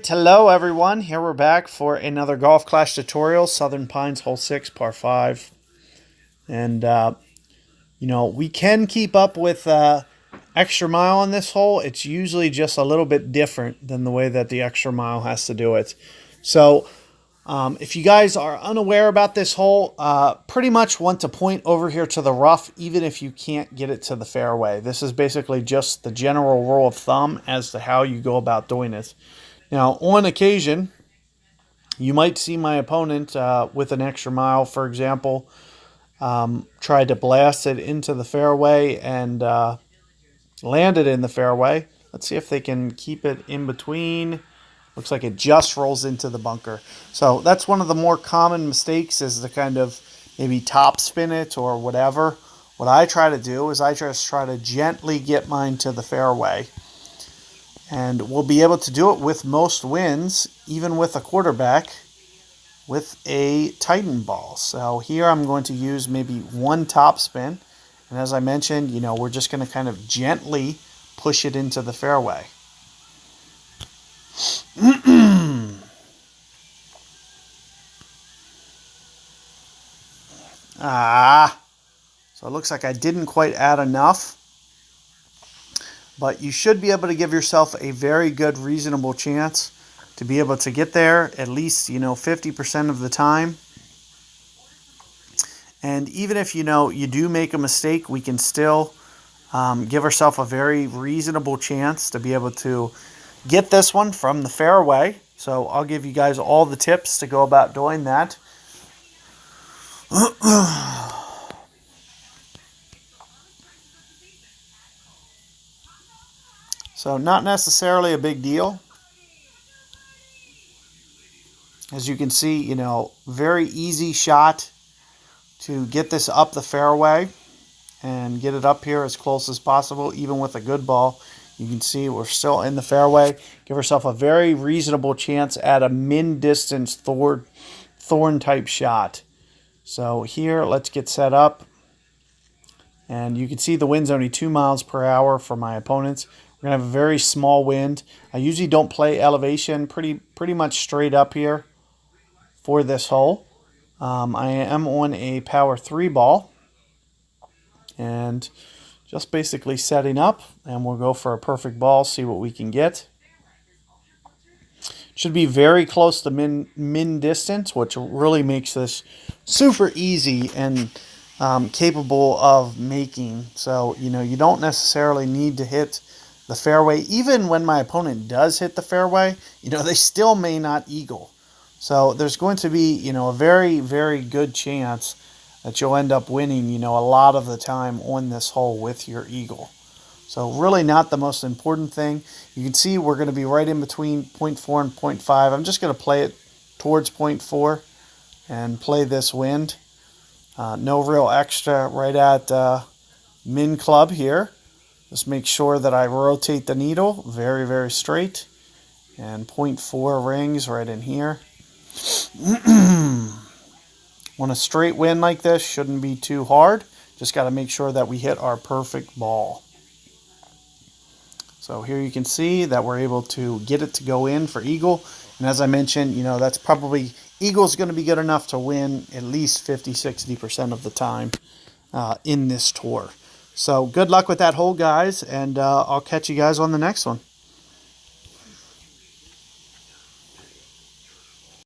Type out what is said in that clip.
Hello everyone, here we're back for another Golf Clash tutorial, Southern Pines hole 6 par 5. And we can keep up with extra mile on this hole. It's usually just a little bit different than the way that the extra mile has to do it. So if you guys are unaware about this hole, pretty much want to point over here to the rough even if you can't get it to the fairway. This is basically just the general rule of thumb as to how you go about doing it. Now, on occasion, you might see my opponent with an extra mile, for example, try to blast it into the fairway and land it in the fairway. Let's see if they can keep it in between. Looks like it just rolls into the bunker. So that's one of the more common mistakes, is to kind of maybe top spin it or whatever. What I try to do is I just try to gently get mine to the fairway. And we'll be able to do it with most winds, even with a quarterback, with a Titan ball. So here I'm going to use maybe one top spin. And as I mentioned, we're just going to kind of gently push it into the fairway. So it looks like I didn't quite add enough. But you should be able to give yourself a very good, reasonable chance to be able to get there at least, 50% of the time. And even if, you do make a mistake, we can still give ourselves a very reasonable chance to be able to get this one from the fairway. So I'll give you guys all the tips to go about doing that. So not necessarily a big deal. As you can see, very easy shot to get this up the fairway and get it up here as close as possible. Even with a good ball, you can see we're still in the fairway. Give yourself a very reasonable chance at a min-distance thorn type shot. So here, let's get set up. And you can see the wind's only 2 miles per hour for my opponents. We're going to have a very small wind. I usually don't play elevation, pretty much straight up here for this hole. I am on a power 3 ball. And just basically setting up. And we'll go for a perfect ball, see what we can get. Should be very close to min distance, which really makes this super easy and capable of making. So, you don't necessarily need to hit the fairway. Even when my opponent does hit the fairway, they still may not eagle. So there's going to be, a very, very good chance that you'll end up winning, a lot of the time on this hole with your eagle. So really not the most important thing. You can see we're going to be right in between 0.4 and 0.5. I'm just going to play it towards 0.4 and play this wind. No real extra right at min club here. Just make sure that I rotate the needle very, very straight. And 0.4 rings right in here. On a straight wind like this, shouldn't be too hard. Just got to make sure that we hit our perfect ball. So here you can see that we're able to get it to go in for eagle. And as I mentioned, that's probably, eagle's going to be good enough to win at least 50-60% of the time in this tour. So good luck with that hole, guys, and I'll catch you guys on the next one.